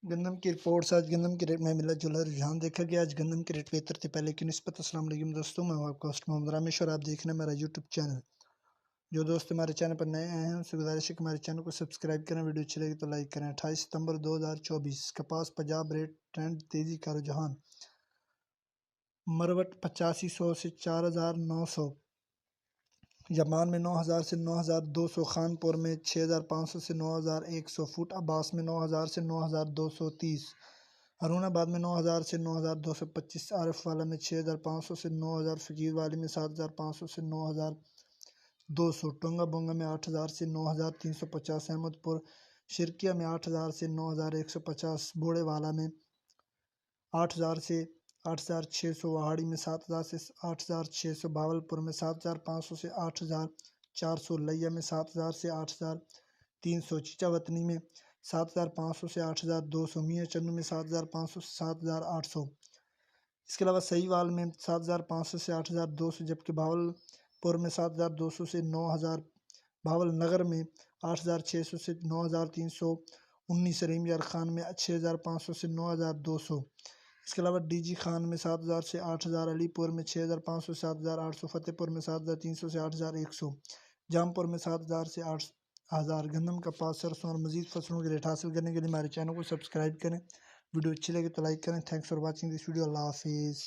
گندم کی رپورٹس۔ آج گندم کے ریٹ میں ملا جلا رجحان دیکھا گیا۔ آج گندم کے ریٹ بہتر تھے پہلے کی نسبت۔ السلام علیکم دوستوں، میں ہوں آپ کا ہوسٹ محمد رامیش اور آپ دیکھ رہے ہیں میرا یوٹیوب چینل۔ جو دوست ہمارے چینل پر نئے آئے ہیں ان سے گزارش ہے کہ ہمارے چینل کو سبسکرائب کریں، ویڈیو اچھی لگے تو لائک کریں۔ 28 ستمبر 2024 کپاس پنجاب ریٹ ٹرینڈ تیزی کا رجحان۔ مروٹ 8500 سے 4900، یمان میں 9000 سے 9200، خانپور میں 6500 سے 9100، فوٹ عباس میں 9000 سے 9230، ہارون آباد میں 9000 سے 9225، عارف والا میں 6500 سے 9000، فقیر والی میں 7500 سے 9200، ٹونگا بونگا میں 8000 سے 9350، احمد پور شرکیہ میں 8000 سے 9150، بوڑے والا میں 8000 سے 8600، وہاڑی میں 7000 سے 8600، بھاولپور میں 7500 سے 8400، لیا میں 7000 سے 8300، چیچا وطنی میں 7500 سے 8200، میاں چنو میں 7500 سے 7800۔ اس کے علاوہ سہیوال میں 7500 سے 8200، جبکہ بھاولپور میں 7200 سے 9000، بھاول نگر میں 8600 سے 9319، رحیم یار خان میں 6500 سے 9200۔ اس کے علاوہ ڈی جی خان میں 7000 سے 8000، علی پور میں 6500 سے 7800، فتح پور میں 7300 سے 8100، جام پور میں 7000 سے 8000۔ گندم کپاس سرسوں اور مزید فصلوں کے ریٹ حاصل کرنے کے لیے ہمارے چینل کو سبسکرائب کریں، ویڈیو اچھی لگے تو لائک کریں۔ Thanks for watching this video. اللہ حافظ۔